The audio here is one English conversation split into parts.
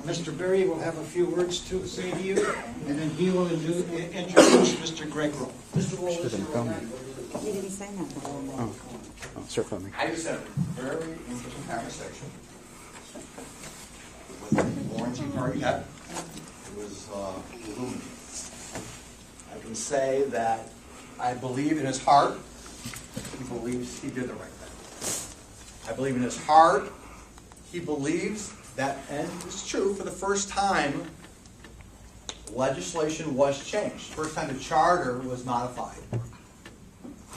Mr. Berry will have a few words to say to you, and then he will introduce Mr. Greg Rohl. Mr. Rohl, You didn't say that. Start filming. I just had a very interesting conversation with the warranty party head. It was Livonia. I can say that I believe in his heart he believes he did the right thing. I believe in his heart he believes that, and it's true, for the first time legislation was changed. First time the charter was modified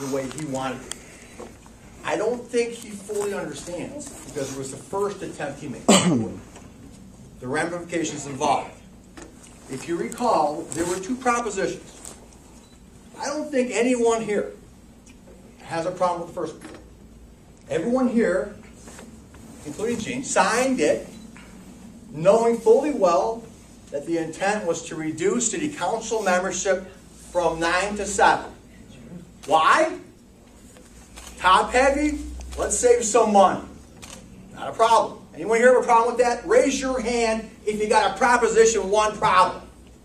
the way he wanted it. I don't think he fully understands, because it was the first attempt he made. The ramifications involved. If you recall, there were two propositions. I don't think anyone here has a problem with the first one. Everyone here, including Gene, signed it knowing fully well that the intent was to reduce city council membership from 9 to 7. Why? Top heavy? Let's save some money. Not a problem. Anyone here have a problem with that? Raise your hand if you got a Proposition 1 problem.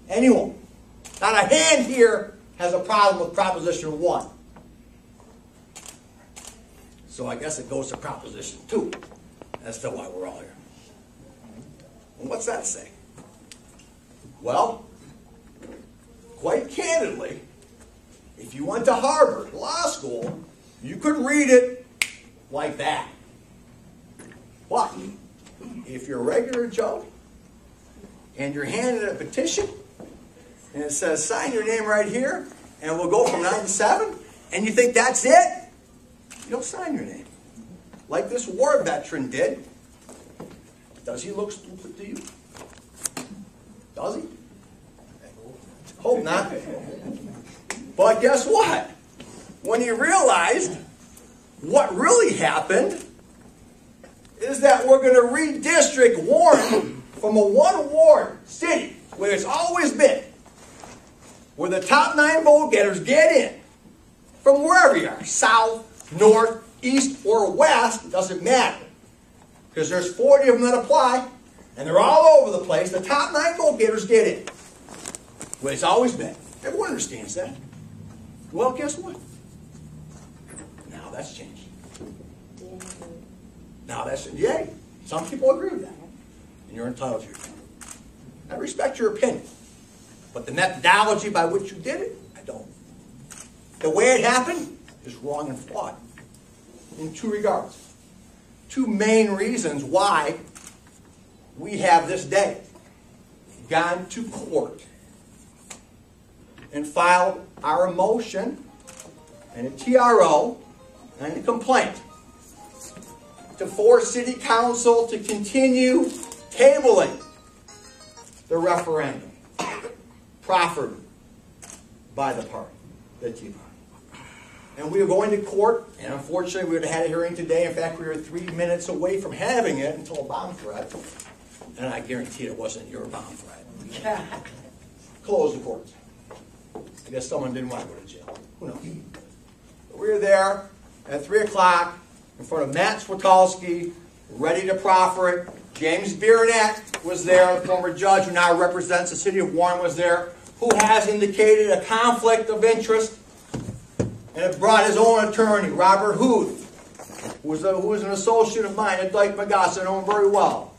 Anyone? Not a hand here has a problem with Proposition 1. So I guess it goes to Proposition 2. That's still why we're all here. And what's that say? Well, quite candidly, if you went to Harvard Law School, you could read it like that. But if you're a regular Joe and you're handed a petition and it says sign your name right here and we'll go from 9 to 7, and you think that's it, you don't sign your name. Like this war veteran did. Does he look stupid to you? Does he? Hope not. But guess what? When he realized what really happened is that we're going to redistrict Warren from a one-ward city, where it's always been, where the top 9 vote getters get in, from wherever you are, south, north, east, or west, it doesn't matter. Because there's 40 of them that apply, and they're all over the place. The top 9 vote getters get in, where it's always been. Everyone understands that. Well, guess what? Now that's changed. Now that's, yay. Some people agree with that. And you're entitled to your opinion. I respect your opinion. But the methodology by which you did it, I don't. The way it happened is wrong and flawed. In 2 regards. 2 main reasons why we have this day gone to court and filed our motion and a TRO and a complaint to force City Council to continue tabling the referendum proffered by the party, the Tea Party. And we were going to court, and unfortunately we would have had a hearing today. In fact, we were 3 minutes away from having it until a bomb threat. And I guarantee it wasn't your bomb threat. Close the courts. I guess someone didn't want to go to jail. Who knows? But we were there at 3 o'clock in front of Matt Switalski, ready to proffer it. James Biernet was there, the former judge who now represents the city of Warren was there, who has indicated a conflict of interest and have brought his own attorney, Robert Huth, who was an associate of mine at Dyke Magassa, I know him very well,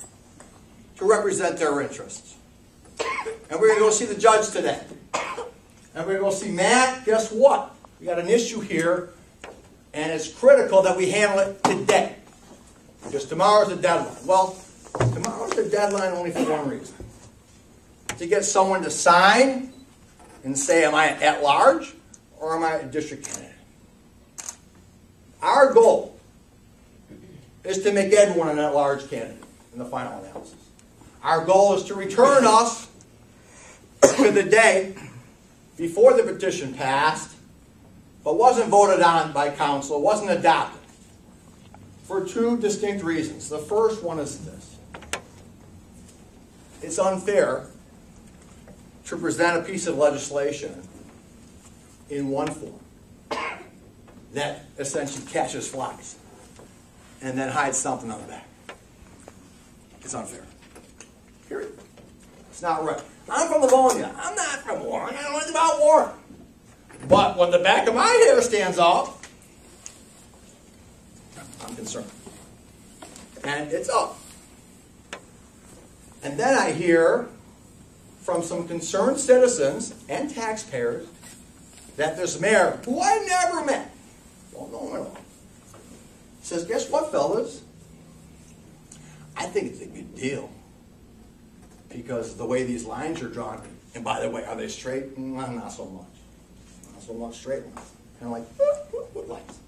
to represent their interests. And we're going to go see the judge today. And we're going to go see Matt. Guess what? We got an issue here, and it's critical that we handle it today. Because tomorrow's the deadline. Well, tomorrow's the deadline only for one reason. To get someone to sign and say, am I at large or am I a district candidate? Our goal is to make everyone an at-large candidate in the final analysis. Our goal is to return us to the day before the petition passed, but wasn't voted on by council, wasn't adopted, for 2 distinct reasons. The first one is this. It's unfair to present a piece of legislation in one form that essentially catches flies and then hides something on the back. It's unfair. Period. It's not right. I'm from Livonia. I'm not from Warren. I don't know anything about Warren. But when the back of my hair stands up, I'm concerned. And it's up. And then I hear from some concerned citizens and taxpayers that this mayor, who I never met, don't know him at all, says, guess what, fellas? I think it's a good deal. Because of the way these lines are drawn, and by the way, are they straight? Not so much. Not so much straight lines. Kind of like, what lines?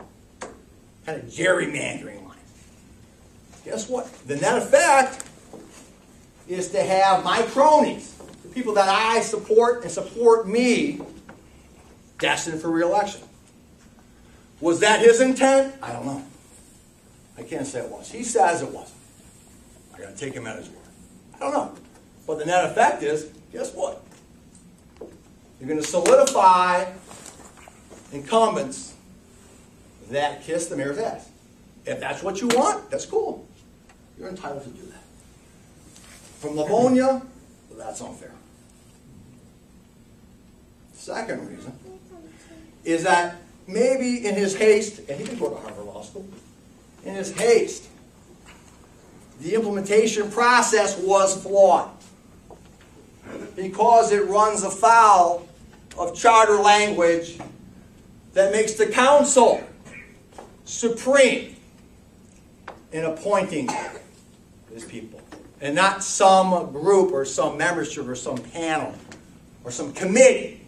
Kind of gerrymandering lines. Guess what? The net effect is to have my cronies, the people that I support and support me, destined for re-election. Was that his intent? I don't know. I can't say it was. He says it wasn't. I got to take him at his word. I don't know. But the net effect is, guess what? You're going to solidify incumbents that kiss the mayor's ass. If that's what you want, that's cool. You're entitled to do that. From Livonia, that's unfair. Second reason is that maybe in his haste, and he didn't go to Harvard Law School, in his haste, the implementation process was flawed because it runs afoul of charter language that makes the council supreme in appointing his people, and not some group or some membership or some panel or some committee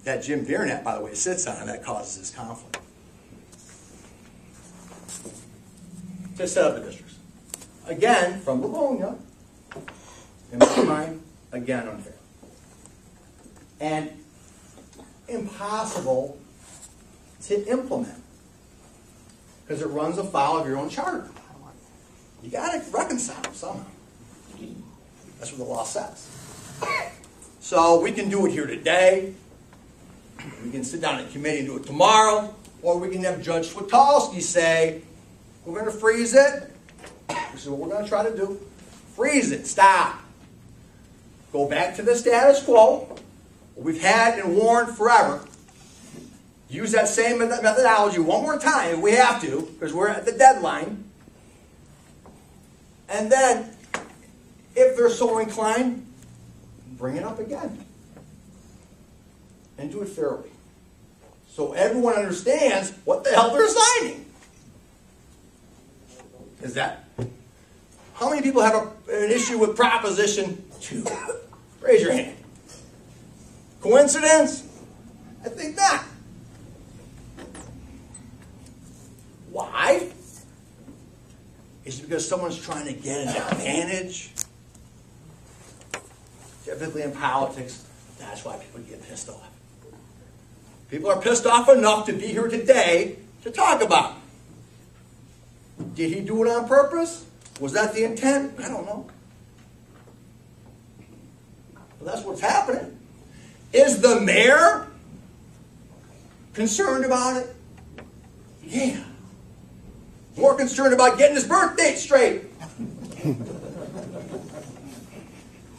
that Jim Biernatt, by the way, sits on, and that causes this conflict. To set up the districts. Again, from Livonia, in my mind, again, unfair. And impossible to implement. Because it runs afoul of your own charter. You got to reconcile them somehow. That's what the law says. So we can do it here today. We can sit down in committee and do it tomorrow. Or we can have Judge Switalski say, we're going to freeze it. This is what we're going to try to do. Freeze it. Stop. Go back to the status quo. What we've had and warned forever. Use that same methodology one more time if we have to, because we're at the deadline. And then, if they're so inclined, bring it up again. And do it fairly. So everyone understands what the hell they're signing. Is that? How many people have an issue with Proposition 2? Raise your hand. Coincidence? I think not. Why? Is it because someone's trying to get an advantage? Typically in politics, that's why people get pissed off. People are pissed off enough to be here today to talk about it. Did he do it on purpose? Was that the intent? I don't know. But that's what's happening. Is the mayor concerned about it? Yeah. More concerned about getting his birth date straight.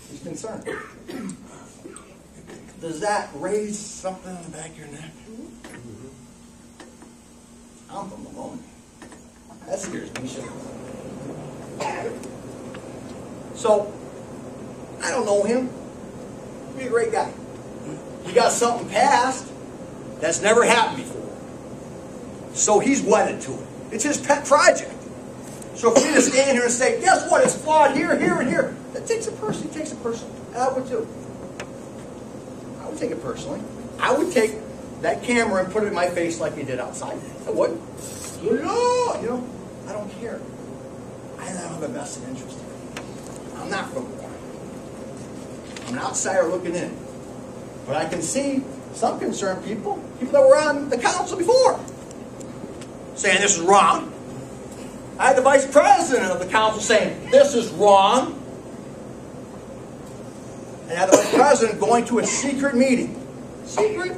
He's concerned. Does that raise something on the back of your neck? I'm from Livonia. That scares me shit. So, I don't know him. He's a great guy. He got something passed that's never happened before. So he's wedded to it. It's his pet project. So for me to stand here and say, guess what, it's flawed here, here, and here, that takes it personally. He takes it personally. And I would too. I would take it personally. I would take that camera and put it in my face like he did outside. I would. You know, I don't care. I don't have a vested interest in it. I'm not from Warren. I'm an outsider looking in. But I can see some concerned people that were on the council before, saying this is wrong. I had the vice president of the council saying this is wrong. And I had the vice president going to a secret meeting. Secret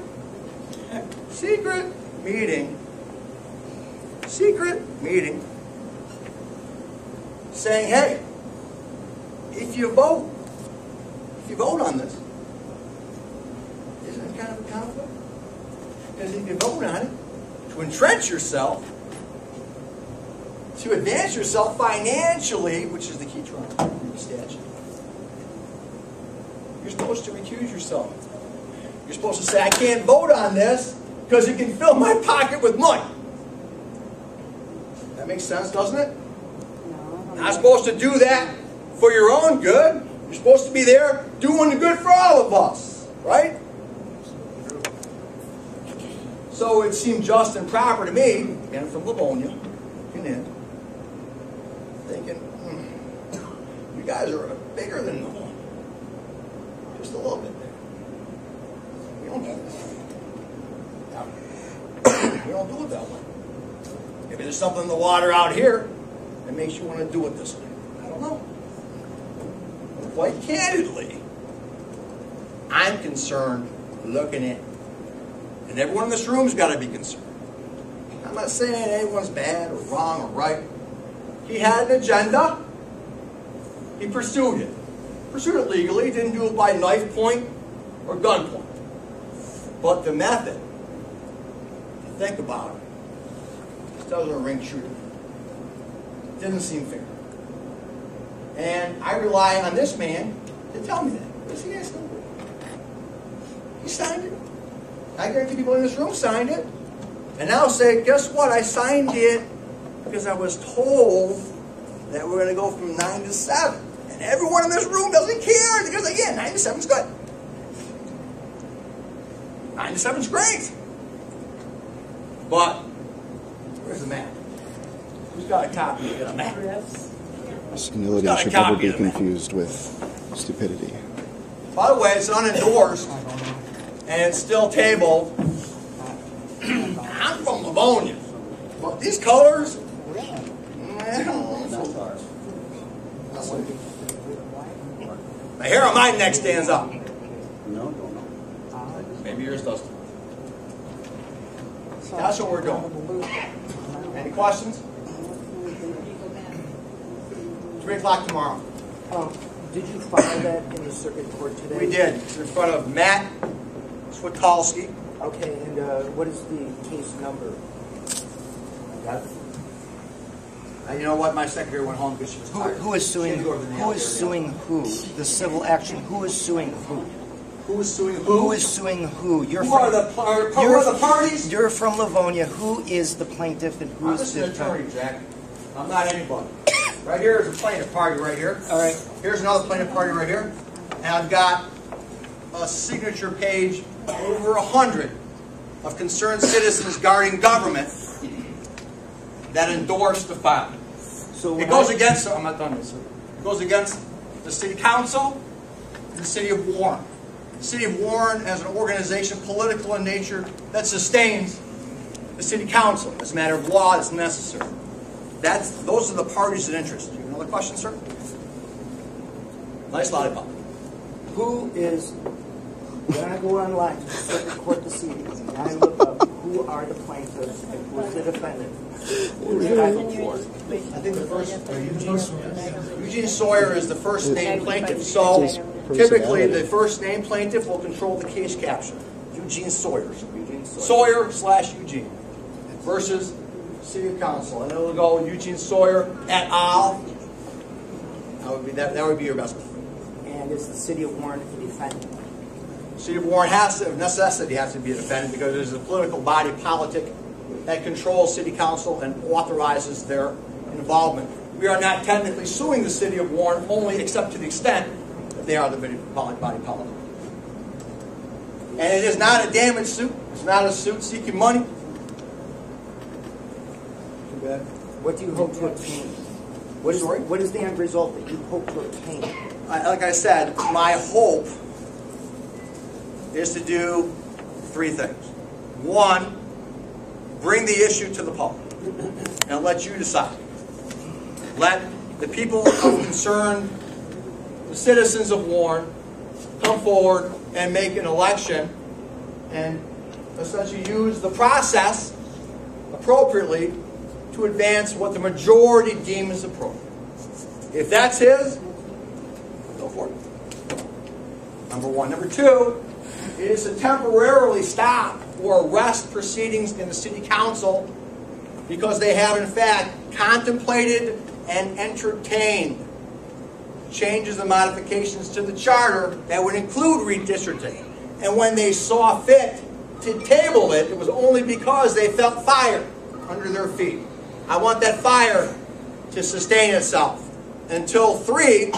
meeting. Saying, hey, if you vote on this, isn't it kind of a conflict? Because if you vote on it to entrench yourself, to advance yourself financially, which is the key term in the statute, you're supposed to recuse yourself. You're supposed to say, I can't vote on this because it can fill my pocket with money. That makes sense, doesn't it? No. You're not supposed to do that for your own good. You're supposed to be there doing the good for all of us, right? So it seemed just and proper to me, again from Livonia, thinking, you guys are bigger than Livonia. Just a little bit there. We don't do this. We don't do it that way. Maybe there's something in the water out here that makes you want to do it this way. I don't know. But quite candidly, I'm concerned looking at, and everyone in this room's got to be concerned. I'm not saying anyone's bad or wrong or right. He had an agenda. He pursued it. Pursued it legally. He didn't do it by knife point or gun point. But the method, think about it, this doesn't ring true. It didn't seem fair. And I rely on this man to tell me that. Because he has to. He signed it. I guarantee people in this room signed it. And now say, guess what? I signed it because I was told that we're going to go from 9 to 7. And everyone in this room doesn't care because, again, 9 to 7 is good. 9 to 7 is great. But where's the map? Who's got a copy of the map? Senility should never be confused with stupidity. By the way, it's unendorsed, and it's still tabled. I'm from Livonia. But these colors, I don't know. The hair on my neck stands up. Maybe yours does too. That's what we're doing. Any questions? 3 o'clock tomorrow. Did you file that in the circuit court today? We did. It's in front of Matt Switalski. Okay, and what is the case number? You know what? My secretary went home because she was tired. Who is suing? Who is suing who? The civil action. Who is suing who? Who is suing who? Who is suing who? Who are the parties? You're from Livonia. Who is the plaintiff and who I'm is just the an attorney, Jack. I'm not anybody. Right here is a plaintiff party right here. All right. Here's another plaintiff party right here. And I've got a signature page, over 100 of concerned citizens guarding government that endorsed the filing. So It goes against, I'm not done yet, sir. It goes against the city council and the city of Warren. The city of Warren as an organization, political in nature, that sustains the city council as a matter of law as necessary. Those are the parties of interest. You have another question, sir? Nice lollipop. who is? When I go online to the circuit court proceedings and I look up who are the plaintiffs and who is the defendant, who is I look for? I think the first, Eugene Sawyer is the first named plaintiff. So typically the first named plaintiff will control the case caption. Eugene Sawyer. Sawyer/Eugene versus City of Council. And it'll go Eugene Sawyer et al. That would be your best bet. And is the city of Warren a defendant? The City of Warren has to, of necessity, has to be a defendant because there's a political body politic that controls City Council and authorizes their involvement. We are not technically suing the City of Warren only except to the extent that they are the body politic. And it is not a damage suit. It's not a suit seeking money. Too bad. What do you hope to obtain? What is the end result that you hope to obtain? Like I said, my hope is to do 3 things. 1, bring the issue to the public and let you decide. Let the people of concern, the citizens of Warren, come forward and make an election and essentially use the process appropriately to advance what the majority deems appropriate. If that's his, Number one. Number two, it is to temporarily stop or arrest proceedings in the city council because they have in fact contemplated and entertained changes and modifications to the charter that would include redistricting. And when they saw fit to table it, it was only because they felt fire under their feet. I want that fire to sustain itself until 3,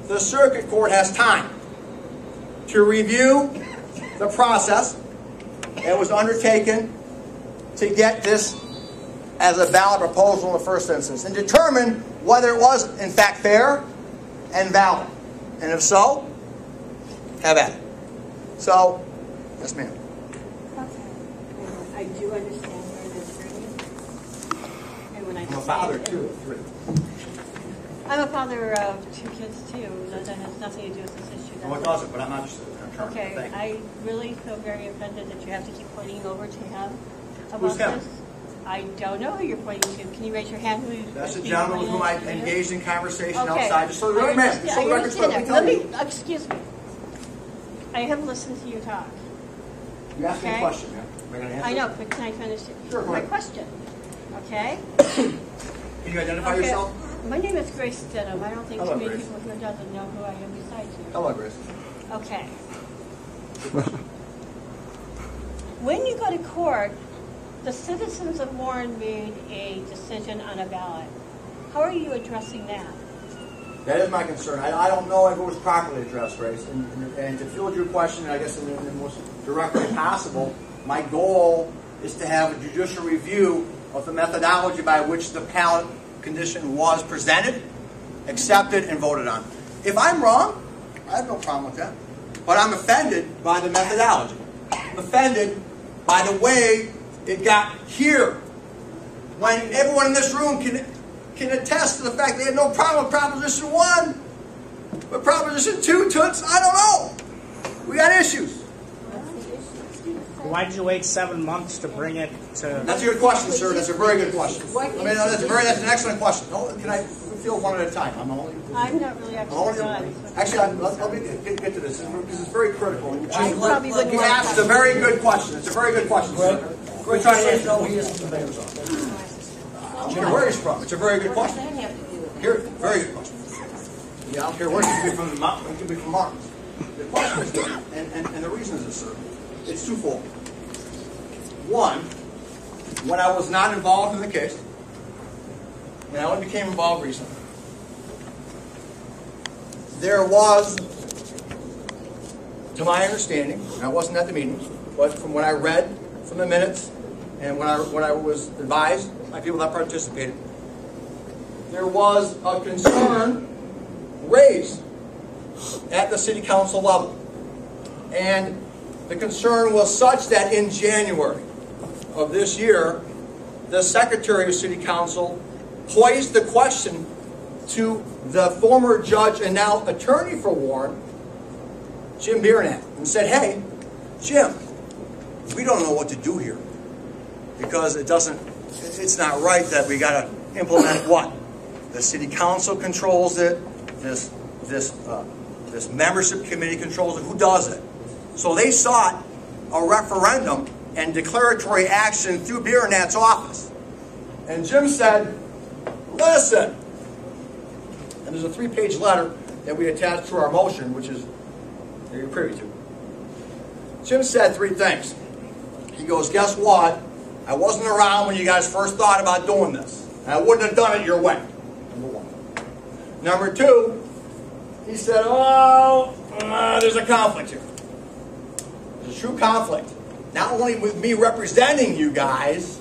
the circuit court has time to review the process that was undertaken to get this as a ballot proposal in the first instance and determine whether it was in fact fair and valid. And if so, have at it. So, yes ma'am. Okay. I do understand where this journey. And when I I'm a father too of 3. I'm a father of 2 kids too. That has nothing to do with this issue. No, it doesn't, but I'm not interested. I'm Okay, thank you. I really feel very offended that you have to keep pointing over to him about Who's him? this. I don't know who you're pointing to. Can you raise your hand? That's the gentleman with whom I engaged in conversation Okay. outside. Just so the record, ma'am, just so the record's clear, let me tell Let me, you. excuse me. I have listened to you talk. You asked me a Okay. question, ma'am. Am I going to answer? I know, but can I finish Sure, go my ahead. question? Okay? Can you identify Okay. yourself? My name is Grace Stidham. I don't think Hello, too many Grace. people here doesn't know who I am besides you. Hello, Grace. Okay. When you go to court, the citizens of Warren made a decision on a ballot. How are you addressing that? That is my concern. I don't know if it was properly addressed, Grace. And to field your question, I guess in the most direct way possible, my goal is to have a judicial review of the methodology by which the ballot condition was presented, accepted, and voted on. If I'm wrong, I have no problem with that. But I'm offended by the methodology. I'm offended by the way it got here. When everyone in this room can attest to the fact they had no problem with Proposition 1. But Proposition 2, Toots, I don't know. We got issues. Why did you wait 7 months to bring it to? That's a good question, sir. That's a very good question. That's an excellent question. No, can I field one at a time? I'm not really Actually, let me get to this because it's very critical. I probably wouldn't You want asked to- a very good question. It's a very good question, sir. We're trying to answer. No, he isn't the mayor's office. I don't care where he's from. It's a very good question. Here, very good question. Yeah, I don't care where it could be from the mountain. It could be from Mars. The question is this, and the reason is this, sir. It's twofold. One, when I was not involved in the case, and I only became involved recently, there was, to my understanding, and I wasn't at the meeting, but from what I read from the minutes and when I was advised by people that participated, there was a concern raised at the city council level. And the concern was such that in January of this year, the Secretary of City Council posed the question to the former judge and now attorney for Warren, Jim Biernat, and said, hey, Jim, we don't know what to do here because it's not right that we got to implement what? The City Council controls it, this membership committee controls it, who does it? So they sought a referendum and declaratory action through Biernat's office. And Jim said, listen, and there's a 3-page letter that we attached to our motion, which is that you're privy to. Jim said 3 things. He goes, guess what? I wasn't around when you guys first thought about doing this. And I wouldn't have done it your way. Number 1. Number 2, he said, oh, there's a conflict here. There's a true conflict. Not only with me representing you guys,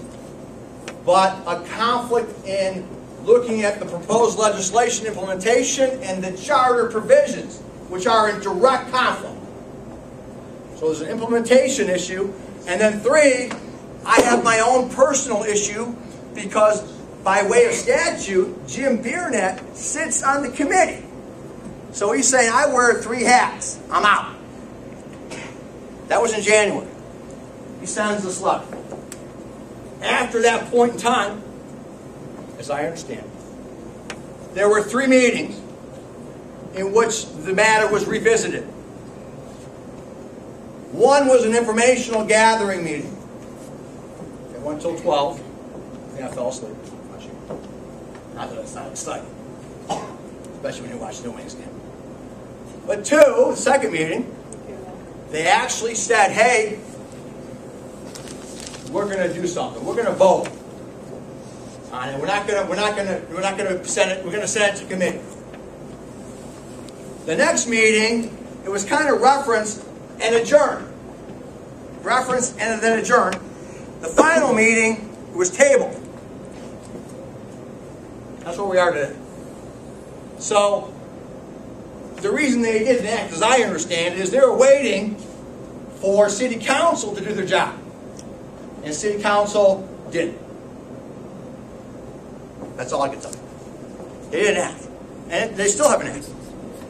but a conflict in looking at the proposed legislation implementation and the charter provisions, which are in direct conflict. So there's an implementation issue. And then 3, I have my own personal issue because by way of statute, Jim Biernat sits on the committee. So he's saying, I wear 3 hats. I'm out. That was in January. He sends this letter. After that point in time, as I understand, there were 3 meetings in which the matter was revisited. One was an informational gathering meeting. It went until 12. I think I fell asleep. Not that it's not exciting, especially when you watch the Wings game. But two, the second meeting, they actually said, "Hey, we're going to do something. We're going to vote on it. We're not going to send it. We're going to send it to committee." The next meeting, it was kind of referenced and adjourned. Referenced and then adjourned. The final meeting was tabled. That's where we are today. So, the reason they did that, as I understand it, is they were waiting for City Council to do their job. And City Council didn't. That's all I can tell you. They didn't act. And they still haven't acted.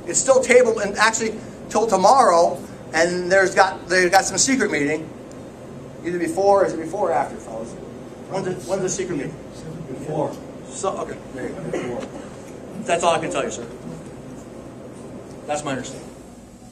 It's still tabled, and actually till tomorrow, and they've got some secret meeting. Either before, is it before or after, fellas? When's the secret meeting? Before. So, okay, there you go. Before. That's all I can tell you, sir. That's my understanding.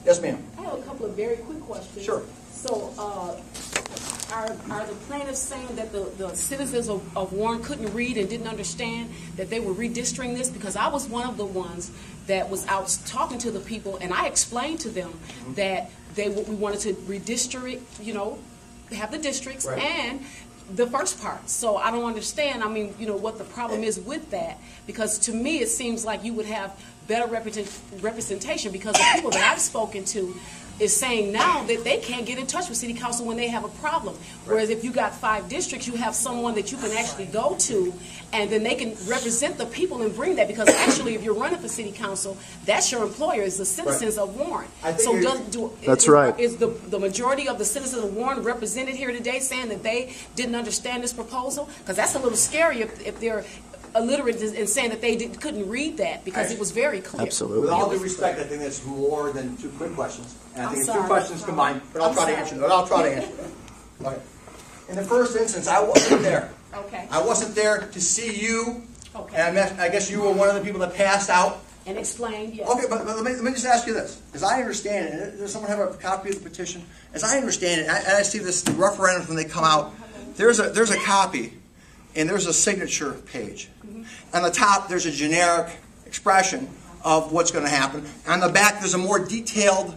Yes, ma'am. I have a couple of very quick questions. Sure. So, are the plaintiffs saying that the citizens of Warren couldn't read and didn't understand that they were redistricting this? Because I was one of the ones that was out talking to the people, and I explained to them that we wanted to redistrict, have the districts, right, and the first part. So I don't understand, what the problem is with that, because to me it seems like you would have better representation, because the people that I've spoken to is saying now that they can't get in touch with City Council when they have a problem. Whereas if you got 5 districts, you have someone that you can actually go to, and then they can represent the people and bring that. Because actually, if you're running for City Council, that's your employer, is the citizens of Warren. That's right. Is the majority of the citizens of Warren represented here today saying that they didn't understand this proposal? Because that's a little scary if they're illiterate in saying that they couldn't read that, because it was very clear. Absolutely. With all due respect, I think that's more than 2 quick questions. And I think it's 2 questions combined, but I'll try to answer them. Okay. In the first instance, I wasn't there. Okay. I wasn't there to see you. Okay. And I guess you were one of the people that passed out. And explained, yes. Okay, but let me just ask you this. As I understand it, and does someone have a copy of the petition? As I understand it, and I see this referendum when they come out, there's a copy, and there's a signature page. On the top, there's a generic expression of what's going to happen. On the back, there's a more detailed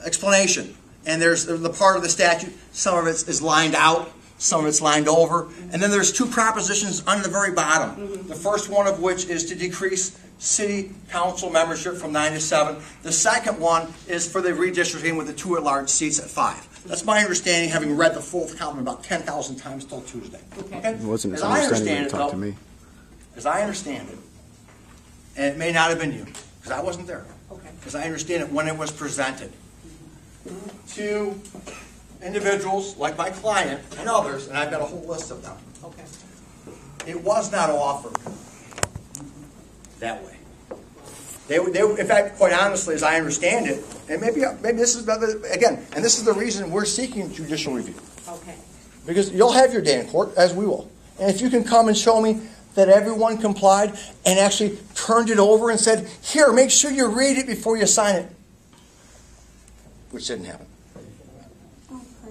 explanation. And there's the part of the statute, some of it is lined out, some of it's lined over. And then there's 2 propositions on the very bottom. The first one of which is to decrease City Council membership from 9 to 7. The second one is for the redistricting with the 2 at-large seats at 5. That's my understanding, having read the full count about 10,000 times till Tuesday. Okay? It wasn't his understanding when he talked to me. As I understand it, and it may not have been you, because I wasn't there. Okay. As I understand it, when it was presented to individuals like my client and others, and I've got a whole list of them. Okay. It was not offered that way. They in fact, quite honestly, as I understand it, and maybe this is again, and this is the reason we're seeking judicial review. Okay. Because you'll have your day in court, as we will, and if you can come and show me that everyone complied and actually turned it over and said, "Here, make sure you read it before you sign it," which didn't happen.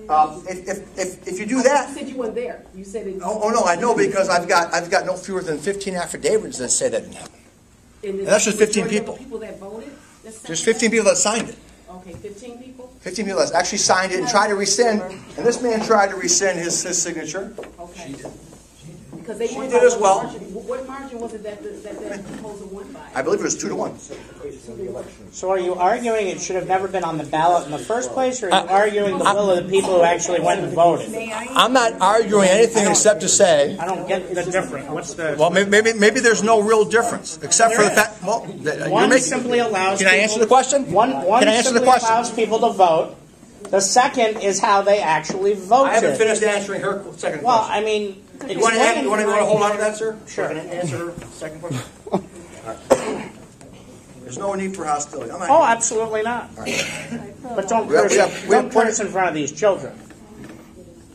If you do that, You said you weren't there. You said it. oh no, I know, because I've got no fewer than 15 affidavits that say that didn't happen. And that's just 15 people. People that voted. There's 15 people that signed it. Okay, 15 people. 15 people that actually signed it and tried to rescind, and this man tried to rescind his signature. Okay. She did. Because they She did as well. What margin was it that proposal won by? I believe it was 2-1. So are you arguing it should have never been on the ballot in the first place, or are you arguing the will of the people who actually went and voted? I'm not arguing anything except to say, I don't get the difference. What's the... well, maybe there's no real difference, except for the fact, well, One simply allows Can I people answer the question? One Can I answer simply the question? allows people to vote. The second is how they actually voted. I haven't finished answering her second Well, question. I mean... You want to hold on to that, sir? Sure. Can I answer her second question? All right. There's no need for hostility. Oh, absolutely not. But don't We have put us in front of these children.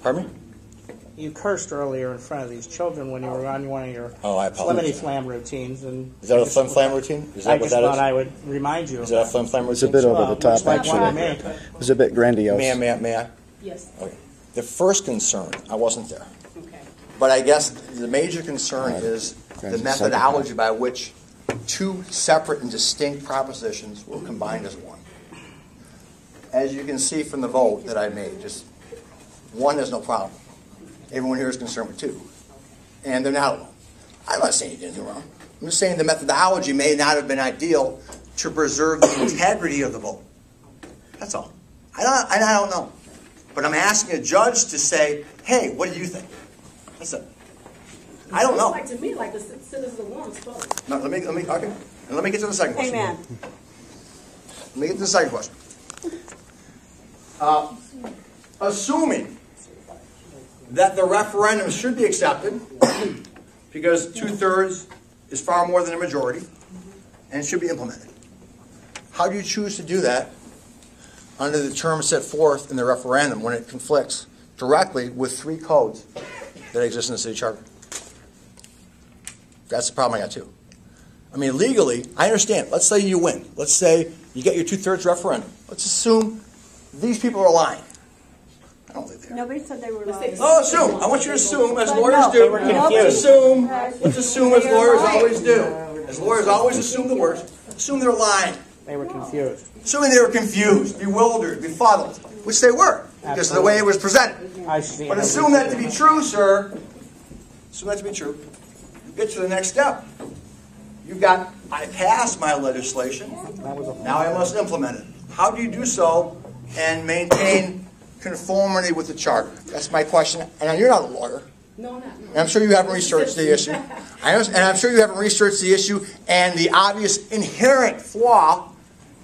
Pardon me? you cursed earlier in front of these children when you were on one of your Oh, I apologize. Flimity Flam routines. And Is that a flim flam routine? Is that I what just that thought is? I would remind you. Is that a flim flam routine? It's a bit over the top, looks like one to actually. me. It was a bit grandiose. May I? Yes. Okay. The first concern, I wasn't there. Okay. But I guess the major concern is the methodology by which two separate and distinct propositions were combined as one. As you can see from the vote that I made, just one is no problem. Everyone here is concerned with two. And they're not alone. I'm not saying you did anything wrong. I'm just saying the methodology may not have been ideal to preserve the integrity of the vote. That's all. I don't know. But I'm asking a judge to say, hey, what do you think? That's it. I don't know. Like to me, like the citizens of Warren spoke. No, let me okay. And let me get to the second question. Amen. Let me get to the second question. Assuming that the referendum should be accepted, because 2/3 is far more than a majority, and should be implemented. How do you choose to do that under the terms set forth in the referendum when it conflicts directly with 3 codes that exist in the city charter? That's the problem I got too. I mean, legally, I understand. Let's say you win. Let's say you get your 2/3 referendum. Let's assume these people are lying. I don't think they are. Nobody said they were lying. Oh, assume. I want you to assume, as lawyers no, do. they were confused. Let's assume, as lawyers always do. As lawyers always assume the worst. Assume they're lying. They were confused. Assuming they were confused, bewildered, befuddled, which they were, because of the way it was presented. I see. But assume that to be true, sir. Assume that to be true. You get to the next step. You've got, I passed my legislation. Now I must implement it. How do you do so and maintain conformity with the charter? That's my question. And you're not a lawyer. No, not. And I'm sure you haven't researched the issue. And I'm sure you haven't researched the issue and the obvious inherent flaw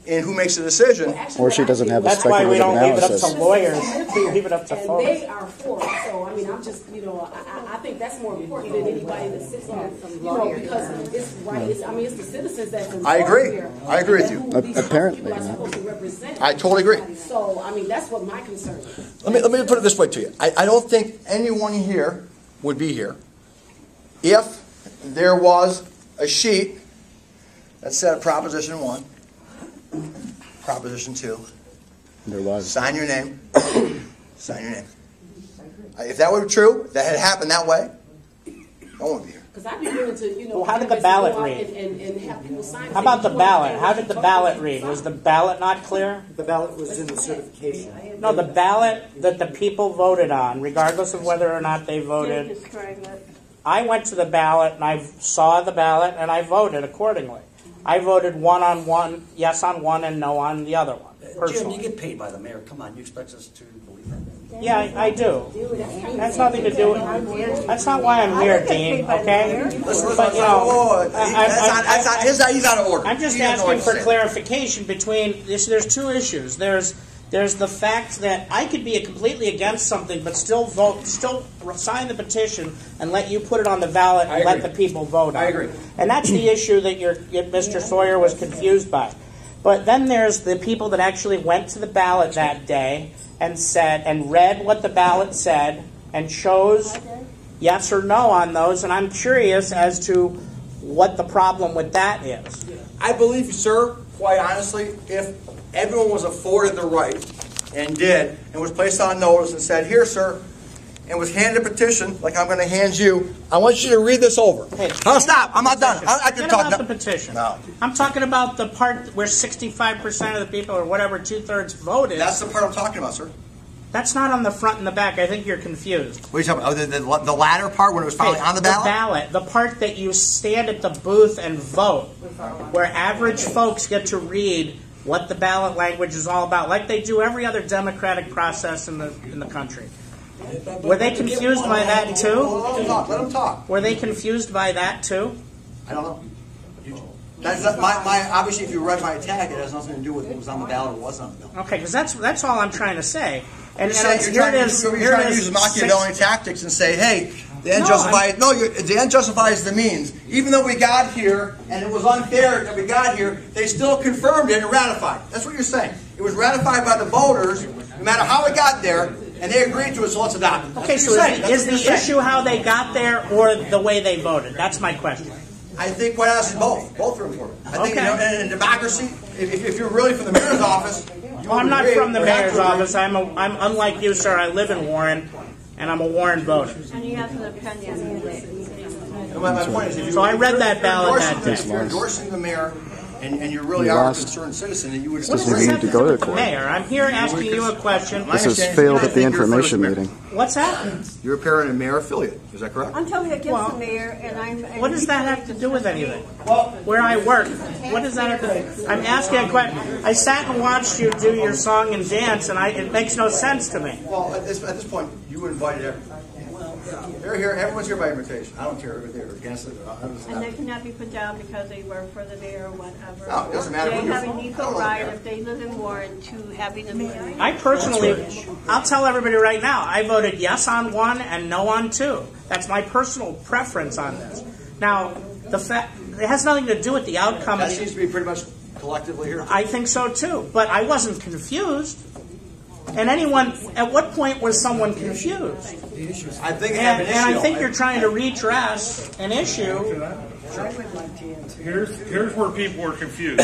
in who makes the decision. Or she doesn't have a That's why we speculative don't leave it up analysis. to lawyers. We leave it up to And folks. they are for it. So, I mean, I'm just, I think that's more important than anybody that sits here, because it's right. It's the citizens that's involved I agree. here. I agree with you. Who these Apparently, people are supposed to represent. I totally agree. So, I mean, that's what my concern is. Let me put it this way to you. I don't think anyone here would be here if there was a sheet that said Proposition 1, Proposition 2, There was. sign your name, sign your name. If that were true, that had happened that way, no one would be here. Because I'd be willing to, Well, how did the ballot read? And have people sign. How about the ballot? How did the ballot read? Was the ballot not clear? The ballot was in the certification. No, the ballot that the people voted on, regardless of whether or not they voted. Describe it. I went to the ballot and I saw the ballot and I voted accordingly. I voted one on one, yes on one, and no on the other one. Jim, Personally. you get paid by the mayor. Come on, you expect us to believe that? Yeah, I do. That's nothing to do with. That's not why I'm here, Dean. Okay, but you know, He's out of order. I'm just He doesn't know asking what for to say. clarification between this. There's 2 issues. There's the fact that I could be completely against something, but still sign the petition and let you put it on the ballot and let the people vote on it. I agree. And that's the issue that Mr. Sawyer was confused by. But then there's the people that actually went to the ballot that day and said and read what the ballot said and chose yes or no on those. And I'm curious as to what the problem with that is. I believe, sir, quite honestly, if everyone was afforded the right and did and was placed on notice and said, here, sir, and was handed a petition like I'm going to hand you, I want you to read this over. Hey, No, stop. I'm not done. I can Forget talk about now. the petition. No. I'm talking about the part where 65% of the people, or whatever, 2/3 voted. That's the part I'm talking about, sir. That's not on the front and the back. I think you're confused. What are you talking about? Oh, the latter part when it was finally on the ballot? The part that you stand at the booth and vote, where average folks get to read what the ballot language is all about, like they do every other democratic process in the country. Were they confused by that too? Let him talk. Were they confused by that too? I don't know. That's not obviously, if you read my attack, it has nothing to do with what was on the ballot or wasn't on the ballot. Okay, because that's all I'm trying to say. And You're trying to use Machiavellian tactics and say, hey, the end justifies the means. Even though we got here and it was unfair that we got here, they still confirmed it and ratified. That's what you're saying. It was ratified by the voters, no matter how it got there, and they agreed to it, so let's adopt it. Okay, so is the issue how they got there or the way they voted? That's my question. I think, quite honestly, both. Both are important. I think, Okay. in democracy, if you're really from the mayor's office, you Well, I'm not agree, from the or have mayor's to agree. office. I'm unlike you, sir. I live in Warren, and I'm a Warren voter. And he has an opinion. And my point is, if you- So I read that ballot that day. If you're endorsing the mayor, and you really You are a lost. concerned citizen, and you would What does We this need have to to go do to with the court. mayor? I'm here asking you a question. This has failed at the information meeting. What's that? You're apparently a mayor affiliate. Is that correct? I'm totally against Well, the mayor, and I'm. and What does that have to do with anything? Where I work, what does that have to? I'm asking a question. I sat and watched you do your song and dance, and it makes no sense to me. Well, at this point, you invited everyone. They're here. Everyone's here by invitation. I don't care if they're against it. And they cannot be put down because they work for the mayor or whatever. No, it doesn't matter They who you're have a from. I legal don't right, care. if they live in Warren, to having a mayor. I personally, I'll tell everybody right now, I voted yes on one and no on two. That's my personal preference on this. Now, it has nothing to do with the outcome. That seems to be pretty much collectively here. I think so too, but I wasn't confused. And at what point was someone confused? I think they have an issue. And I think you're trying to redress an issue. Here's where people were confused.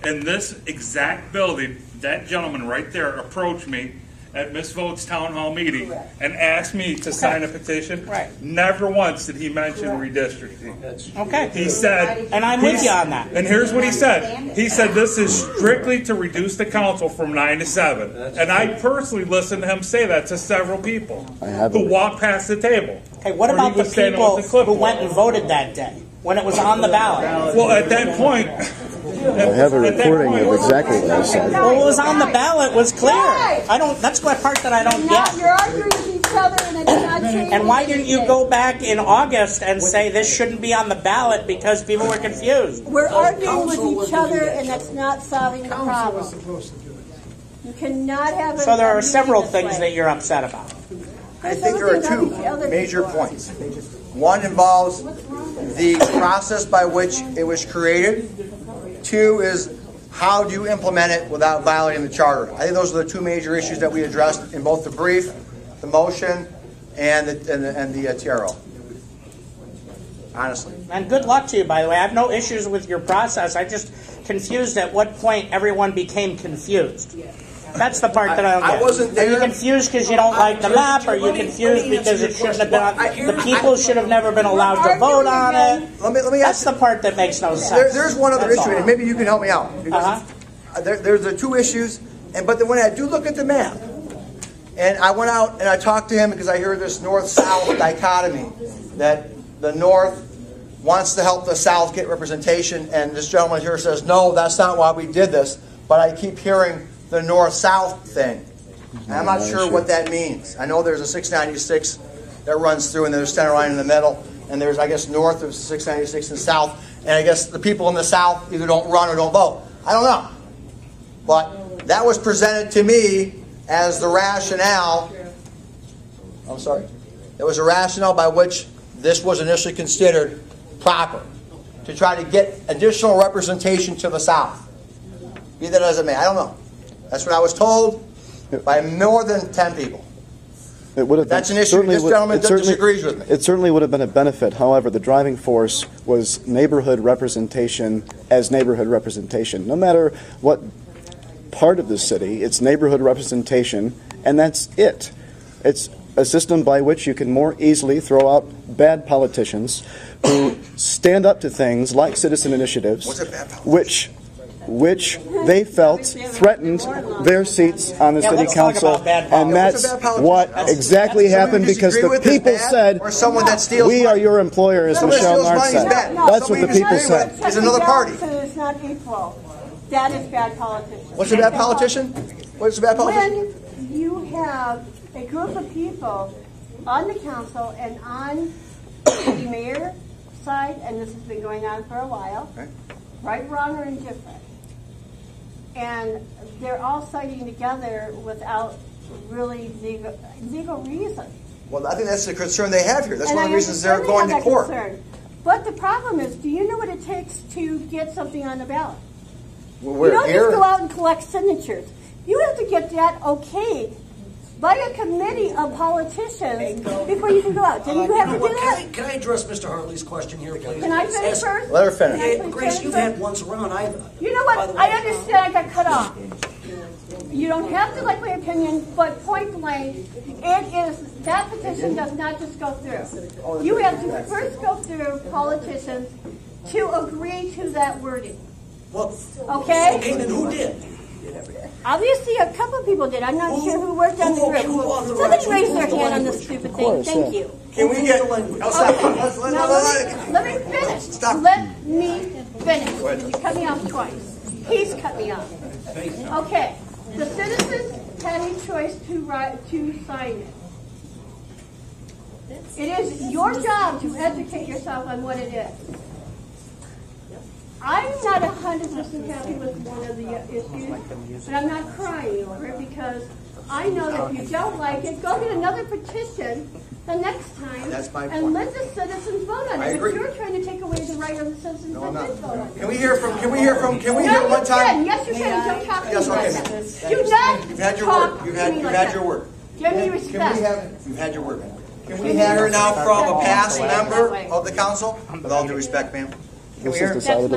In this exact building, that gentleman right there approached me at Miss Vote's town hall meeting and asked me to sign a petition. Right. Never once did he mention redistricting. Okay. He said, and I'm with you on that. and here's what he said. He said this is strictly to reduce the council from 9 to 7. And I personally listened to him say that to several people who walked past the table. Okay, what where he about the was standing people with the who clipboard. went and voted that day when it was on the ballot? Well, at that point, I have a recording of exactly what I said. Well, what was on the ballot was clear. That's the part that I don't Now get. you're arguing with each other, and it's not changing. And why didn't you go back in August and say this shouldn't be on the ballot because people were confused? We're arguing with each other, and that's not solving the problem. You cannot have. So there are several things that you're upset about. I think there are two major points. One involves the process by which it was created. Two is how do you implement it without violating the charter. I think those are the two major issues that we addressed in both the brief, the motion, and the TRO. Honestly. And good luck to you, by the way. I have no issues with your process. I'm just confused at what point everyone became confused. That's the part that I don't get. I wasn't there. Are you confused because you don't like the map? Are you confused because it shouldn't have been on, the people should have never been allowed to vote on it? Let me That's the part that makes no sense. There's one other issue, and maybe you can help me out. There's the two issues, but when I do look at the map, and I went out and I talked to him because I hear this north-south dichotomy, that the north wants to help the south get representation, and this gentleman here says, no, that's not why we did this, but I keep hearing the north-south thing. And I'm not sure what that means. I know there's a 696 that runs through, and there's a center line in the middle, and there's, I guess, north of 696 and south, and I guess the people in the south either don't run or don't vote. I don't know. But that was presented to me as the rationale. I'm sorry. It was a rationale by which this was initially considered proper, to try to get additional representation to the south. Be that as it may. I don't know. That's what I was told by more than 10 people. It would have That's been, an issue. certainly This would- gentleman it certainly- disagrees with me. It certainly would have been a benefit. However, the driving force was neighborhood representation as neighborhood representation. No matter what part of the city, it's neighborhood representation, and that's it. It's a system by which you can more easily throw out bad politicians who stand up to things like citizen initiatives, What's a bad politician? which they felt threatened their seats on the city let's talk council, about bad and politics. that's What's a bad politician? what exactly happened Somebody you because disagree the with is people bad, said, or someone that steals we money? are your employer, as Somebody Michelle steals Nard money is said. bad. That's what Somebody the people you disagree said. with is another party. It's not equal. That is bad politics. What's a bad politician? What's a bad politician? When you have a group of people on the council and on the mayor side, and this has been going on for a while, right, wrong, or indifferent, and they're all siding together without really legal reason. Well, I think that's the concern they have here. That's And one of I the reasons they're understand going they to have court. that concern. But the problem is, do you know what it takes to get something on the ballot? We're You don't here. just go out and collect signatures. You have to get that okay by a committee of politicians before you can go out. Didn't you have to do that? Can I address Mr. Hartley's question here, please? Can I finish first? Let her finish. Hey, Grace, you've had once around. You know what? I understand I got cut off. You don't have to like my opinion, but point blank, that petition does not just go through. You have to first go through politicians to agree to that wording. Well, okay? Okay, then who did? Obviously, a couple people did. I'm not sure who worked on the group. Somebody raised their hand on this stupid thing. Thank you. Can we get? Let me finish. Stop. Let me finish. You cut me off twice. He's cut me off. Okay. The citizens had a choice to sign it. It is your job to educate yourself on what it is. I'm not 100% happy with one of the issues, but I'm not crying over it because I know that if you don't like it, go get another petition the next time and let the citizens vote on it. But you're trying to take away the right of the citizens that did vote on it. Can we hear one time? Yes, you can. Don't talk to me Yes, like okay. that. Do not You've had your talk word. You've to me like had that. your word. Give me respect. You've had your word. Can we hear now from a past member of the council? With all due respect, ma'am. Can we This hear? is decided